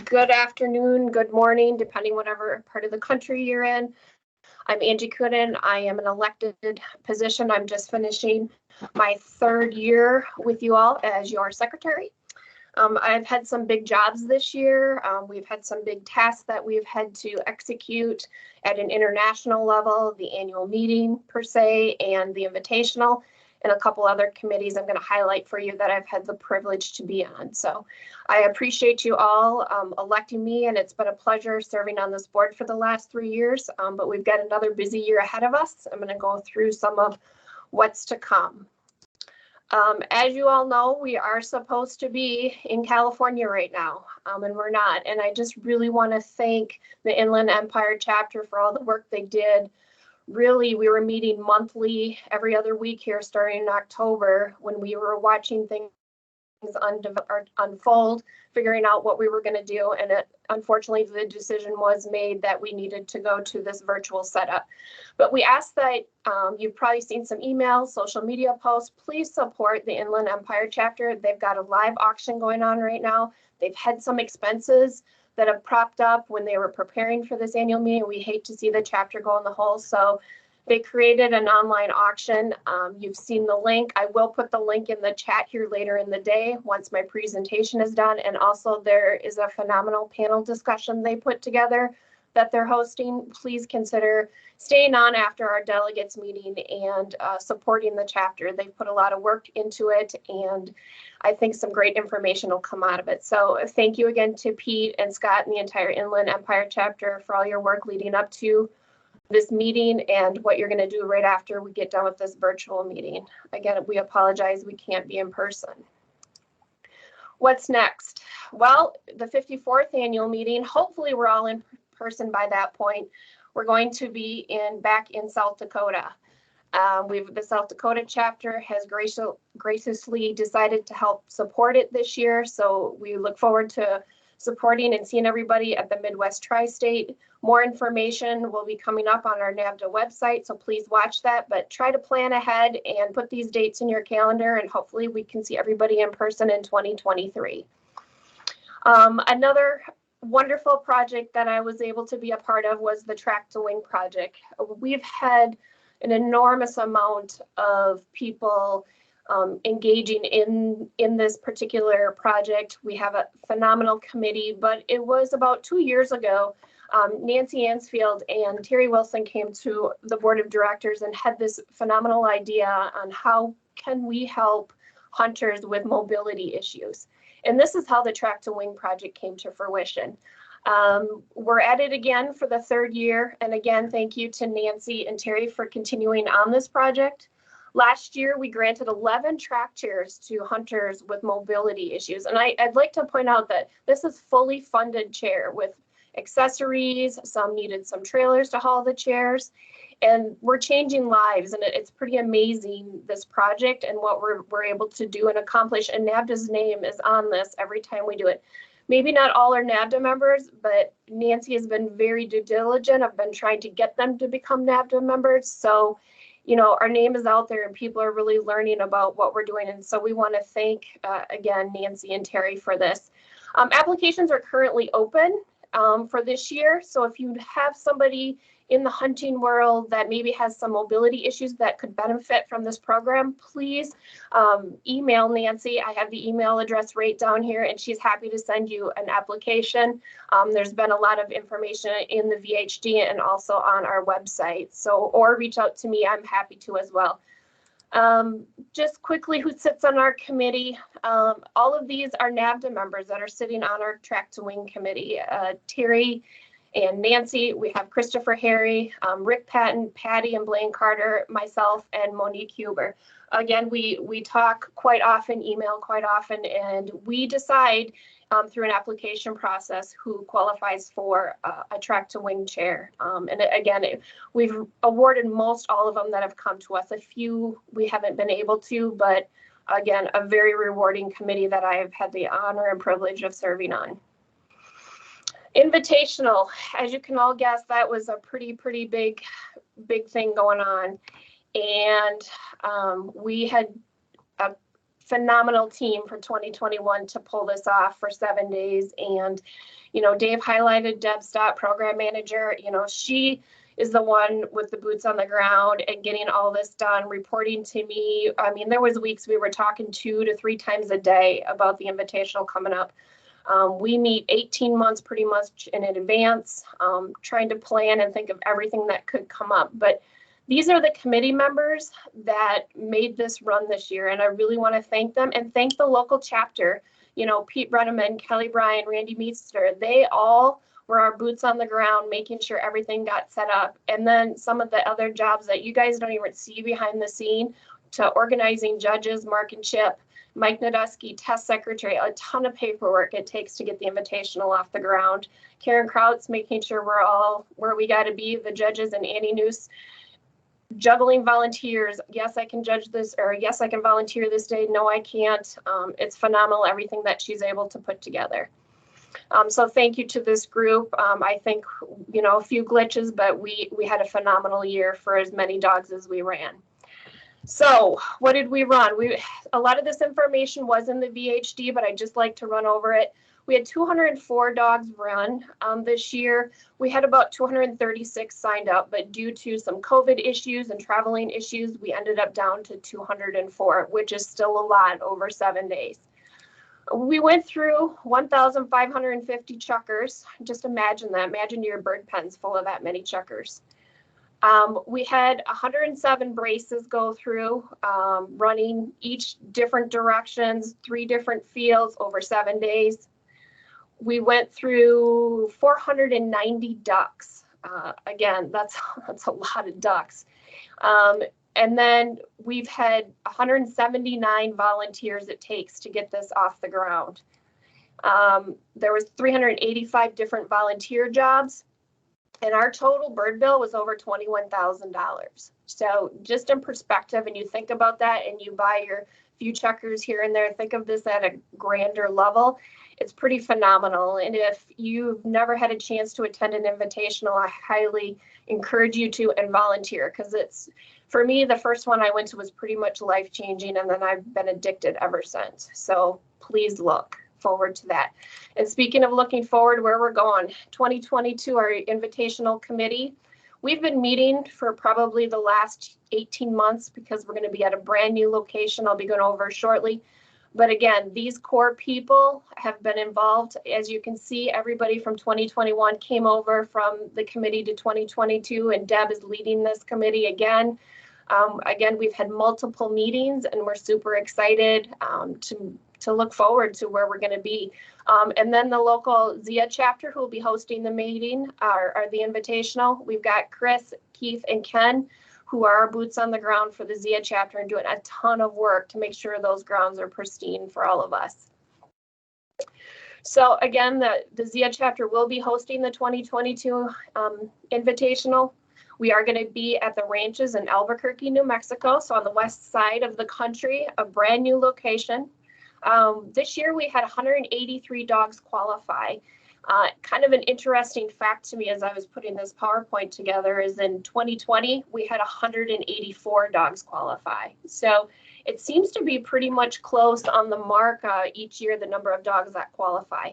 Good afternoon, good morning, depending whatever part of the country you're in. I'm Angie Coenen. I am an elected position. I'm just finishing my third year with you all as your secretary. I've had some big jobs this year. We've had some big tasks that we've had to execute at an international level, the annual meeting per se, and the invitational, and a couple other committees I'm going to highlight for you that I've had the privilege to be on. So I appreciate you all electing me, and it's been a pleasure serving on this board for the last 3 years, but we've got another busy year ahead of us. I'm going to go through some of what's to come. As you all know, we are supposed to be in California right now, and we're not. And I just really want to thank the Inland Empire chapter for all the work they did. Really, we were meeting monthly, every other week here starting in October when we were watching things unfold, figuring out what we were going to do. And unfortunately, the decision was made that we needed to go to this virtual setup. But we ask that you've probably seen some emails, social media posts. Please support the Inland Empire chapter. They've got a live auction going on right now. They've had some expenses that have propped up when they were preparing for this annual meeting. We hate to see the chapter go in the hole. So they created an online auction. You've seen the link. I will put the link in the chat here later in the day once my presentation is done. And also there is a phenomenal panel discussion they put together that they're hosting. Please consider staying on after our delegates meeting and supporting the chapter. They've put a lot of work into it, and I think some great information will come out of it. So thank you again to Pete and Scott and the entire Inland Empire chapter for all your work leading up to this meeting and what you're going to do right after we get done with this virtual meeting. Again, we apologize we can't be in person. What's next? Well, the 54th annual meeting, hopefully we're all in person by that point. We're going to be back in South Dakota. The South Dakota chapter has graciously decided to help support it this year. So we look forward to supporting and seeing everybody at the Midwest Tri-State. More information will be coming up on our NAVDA website, so please watch that, but try to plan ahead and put these dates in your calendar, and hopefully we can see everybody in person in 2023. Another wonderful project that I was able to be a part of was the Track to Wing project. We've had an enormous amount of people engaging in this particular project. We have a phenomenal committee, but it was about 2 years ago, Nancy Ansfield and Terry Wilson came to the board of directors and had this phenomenal idea on how can we help hunters with mobility issues. And this is how the Track to Wing project came to fruition. We're at it again for the 3rd year. And again, thank you to Nancy and Terry for continuing on this project. Last year, we granted 11 track chairs to hunters with mobility issues. And I'd like to point out that this is fully funded chair with accessories. Some needed some trailers to haul the chairs. And we're changing lives, and it's pretty amazing, this project and what we're able to do and accomplish. And NAVDA's name is on this every time we do it. Maybe not all are NAVDA members, but Nancy has been very due diligent. I've been trying to get them to become NAVDA members. So, you know, our name is out there and people are really learning about what we're doing. And so we want to thank, again, Nancy and Terry for this. Applications are currently open for this year. So if you have somebody in the hunting world that maybe has some mobility issues that could benefit from this program, please email Nancy. I have the email address right down here, and she's happy to send you an application. There's been a lot of information in the VHD and also on our website. So, or reach out to me, I'm happy to as well. Just quickly, who sits on our committee? All of these are NAVDA members that are sitting on our Track to Wing committee. Terry and Nancy, we have Christopher Harry, Rick Patton, Patty and Blaine Carter, myself, and Monique Huber. Again, we talk quite often, email quite often, and we decide through an application process who qualifies for a Track to Wing chair. And again, we've awarded most all of them that have come to us. A few we haven't been able to, but again, a very rewarding committee that I've had the honor and privilege of serving on. Invitational, as you can all guess, that was a pretty big thing going on. And we had phenomenal team for 2021 to pull this off for 7 days. And, you know, Dave highlighted Deb Stott, program manager. You know, she is the one with the boots on the ground and getting all this done, reporting to me. I mean, there was weeks we were talking 2 to 3 times a day about the invitational coming up. We meet 18 months pretty much in advance, trying to plan and think of everything that could come up. But these are the committee members that made this run this year, and I really want to thank them and thank the local chapter. You know, Pete Brenneman, Kelly Bryan, Randy Meester, they all were our boots on the ground, making sure everything got set up. And then some of the other jobs that you guys don't even see behind the scene, to organizing judges, Mark and Chip, Mike Nadusky, test secretary, a ton of paperwork it takes to get the invitational off the ground. Karen Krautz, making sure we're all where we got to be, the judges, and Annie Noose, juggling volunteers. Yes, I can judge this, or yes, I can volunteer this day. No, I can't. It's phenomenal, everything that she's able to put together. So thank you to this group. I think, you know, a few glitches, but we had a phenomenal year for as many dogs as we ran. So what did we run? A lot of this information was in the VHD, but I'd just like to run over it. We had 204 dogs run this year. We had about 236 signed up, but due to some COVID issues and traveling issues, we ended up down to 204, which is still a lot over 7 days. We went through 1,550 chuckers. Just imagine that. Imagine your bird pens full of that many chuckers. We had 107 braces go through, running each different directions, 3 different fields over 7 days. We went through 490 ducks. Again, that's a lot of ducks. And then we've had 179 volunteers it takes to get this off the ground. There was 385 different volunteer jobs, and our total bird bill was over $21,000. So just in perspective, and you think about that and you buy your few checkers here and there, think of this at a grander level. It's pretty phenomenal. And if you've never had a chance to attend an invitational, I highly encourage you to and volunteer, because it's, for me, the first one I went to was pretty much life-changing, and then I've been addicted ever since. So please look forward to that. And speaking of looking forward, where we're going, 2022, our invitational committee, we've been meeting for probably the last 18 months because we're going to be at a brand new location I'll be going over shortly. But again, these core people have been involved. As you can see, everybody from 2021 came over from the committee to 2022, and Deb is leading this committee again. Again, we've had multiple meetings, and we're super excited to look forward to where we're going to be. And then the local ZIA chapter, who will be hosting the meeting, are the invitational. We've got Chris, Keith, and Ken, who are our boots on the ground for the ZIA chapter and doing a ton of work to make sure those grounds are pristine for all of us. So again, the ZIA chapter will be hosting the 2022 invitational. We are going to be at the ranches in Albuquerque, New Mexico, so on the west side of the country, a brand new location. This year we had 183 dogs qualify. Kind of an interesting fact to me as I was putting this PowerPoint together is in 2020, we had 184 dogs qualify. So it seems to be pretty much close on the mark each year, the number of dogs that qualify.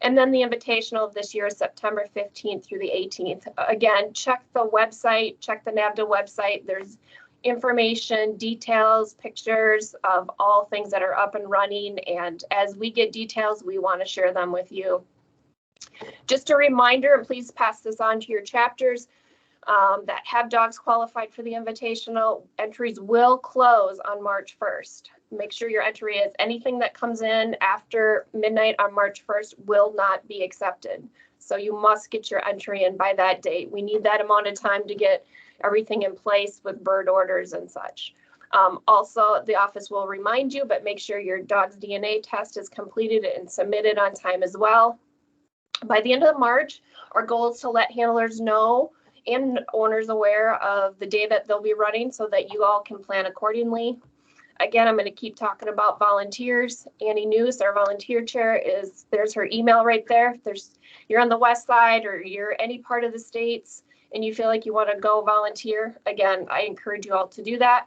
And then the invitational of this year is September 15th through the 18th. Again, check the website, check the NAVDA website. There's information, details, pictures of all things that are up and running. And as we get details, we want to share them with you. Just a reminder, and please pass this on to your chapters that have dogs qualified for the invitational. Entries will close on March 1st. Make sure your entry is anything that comes in after midnight on March 1st will not be accepted. So you must get your entry in by that date. We need that amount of time to get everything in place with bird orders and such. Also, the office will remind you, but make sure your dog's DNA test is completed and submitted on time as well. By the end of March, our goal is to let handlers know and owners aware of the day that they'll be running so that you all can plan accordingly. Again, I'm going to keep talking about volunteers. Annie Noose, our volunteer chair, there's her email right there. If you're on the west side or you're any part of the states and you feel like you want to go volunteer, again, I encourage you all to do that.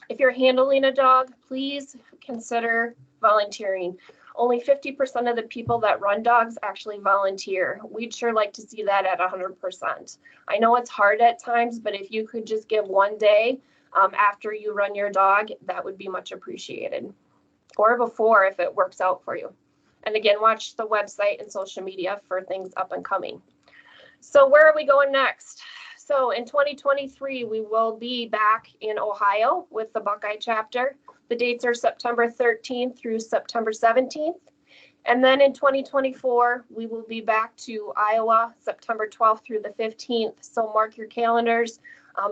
If you're handling a dog, please consider volunteering. Only 50% of the people that run dogs actually volunteer. We'd sure like to see that at 100%. I know it's hard at times, but if you could just give one day after you run your dog, that would be much appreciated. Or before if it works out for you. And again, watch the website and social media for things up and coming. So where are we going next? So in 2023, we will be back in Ohio with the Buckeye chapter. The dates are September 13th through September 17th. And then in 2024, we will be back to Iowa, September 12th through the 15th. So mark your calendars.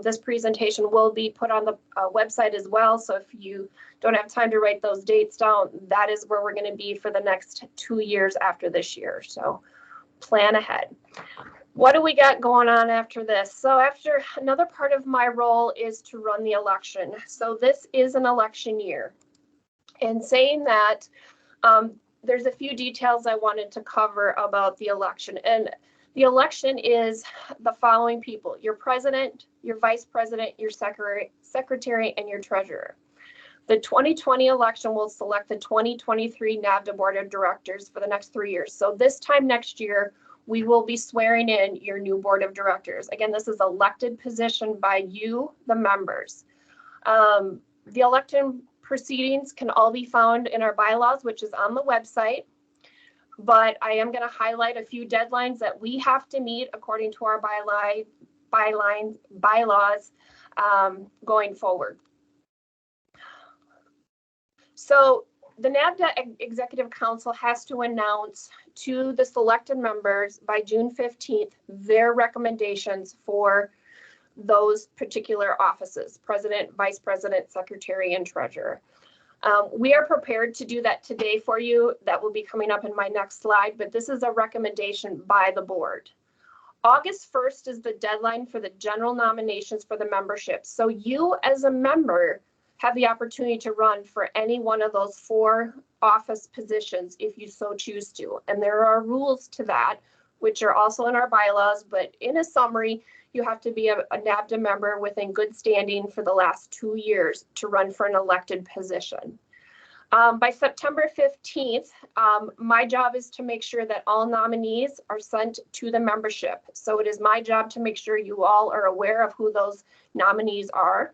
This presentation will be put on the website as well. So if you don't have time to write those dates down, that is where we're going to be for the next 2 years after this year. So plan ahead. What do we got going on after this? So after another part of my role is to run the election. So this is an election year. And saying that, there's a few details I wanted to cover about the election. And the election is the following people: your president, your vice president, your secretary, and your treasurer. The 2020 election will select the 2023 NAVDA Board of Directors for the next 3 years. So this time next year, we will be swearing in your new board of directors. Again, this is elected position by you, the members. The election proceedings can all be found in our bylaws, which is on the website. But I am going to highlight a few deadlines that we have to meet according to our bylaws going forward. So the NAVDA Executive Council has to announce to the selected members by June 15th their recommendations for those particular offices: president, vice president, secretary, and treasurer. We are prepared to do that today for you. That will be coming up in my next slide, but this is a recommendation by the board. August 1st is the deadline for the general nominations for the membership. So you as a member have the opportunity to run for any one of those 4 office positions if you so choose to. And there are rules to that, which are also in our bylaws, but in a summary, you have to be a NAVDA member within good standing for the last 2 years to run for an elected position. By September 15th, my job is to make sure that all nominees are sent to the membership. So it is my job to make sure you all are aware of who those nominees are.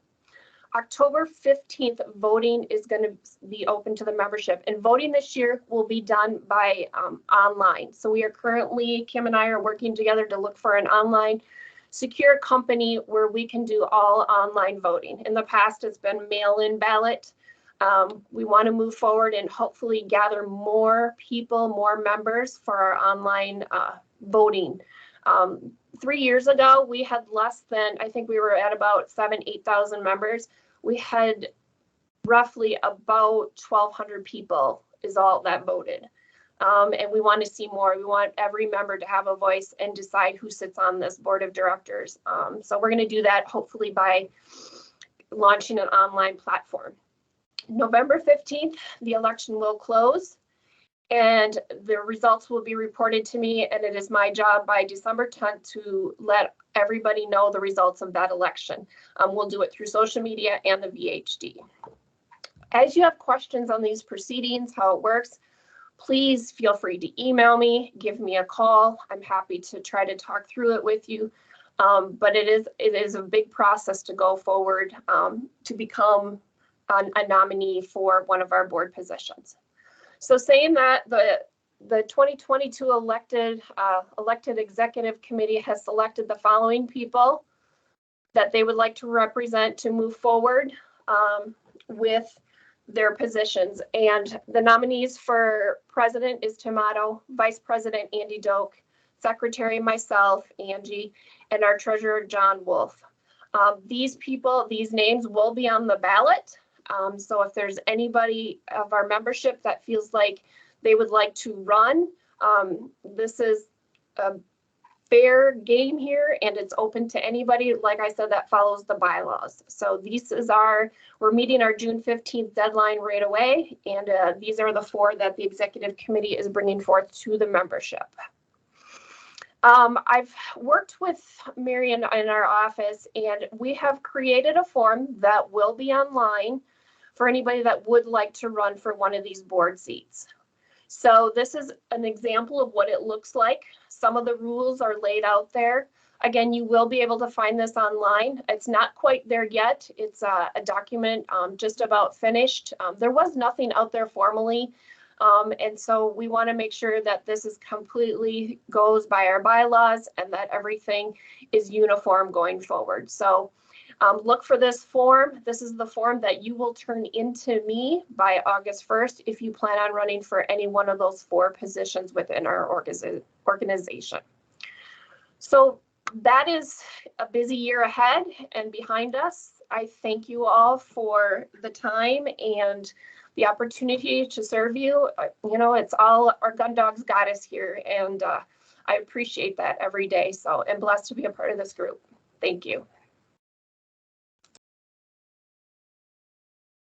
October 15th, voting is going to be open to the membership, and voting this year will be done by online. So we are currently, Kim and I are working together to look for an online secure company where we can do all online voting. In the past, it's been mail-in ballot. We want to move forward and hopefully gather more people, more members for our online voting. 3 years ago, we had less than, I think we were at about 8,000 members. We had roughly about 1,200 people is all that voted. And we want to see more. We want every member to have a voice and decide who sits on this board of directors. So we're going to do that hopefully by launching an online platform. November 15th, the election will close and the results will be reported to me, and it is my job by December 10th to let everybody know the results of that election. We'll do it through social media and the VHD. As you have questions on these proceedings, how it works, please feel free to email me, give me a call. I'm happy to try to talk through it with you. But it is a big process to go forward to become a nominee for one of our board positions. So saying that, the 2022 elected executive committee has selected the following people that they would like to represent to move forward with their positions. And the nominees for president is Tim Otto, vice president Andy Doak, secretary myself, Angie, and our treasurer John Wolf. These names will be on the ballot. So if there's anybody of our membership that feels like they would like to run, this is a fair game here and it's open to anybody, like I said, that follows the bylaws. So we're meeting our June 15th deadline right away, and these are the 4 that the executive committee is bringing forth to the membership. I've worked with Marion in our office, and we have created a form that will be online for anybody that would like to run for one of these board seats. So this is an example of what it looks like. Some of the rules are laid out there. Again, you will be able to find this online. It's not quite there yet. It's a document just about finished. There was nothing out there formally. And so we want to make sure that this is completely goes by our bylaws and that everything is uniform going forward. So look for this form. This is the form that you will turn into me by August 1st if you plan on running for any one of those 4 positions within our organization. So that is a busy year ahead and behind us. I thank you all for the time and the opportunity to serve you. You know, it's all our gun dogs got us here, and I appreciate that every day. So I'm blessed to be a part of this group. Thank you.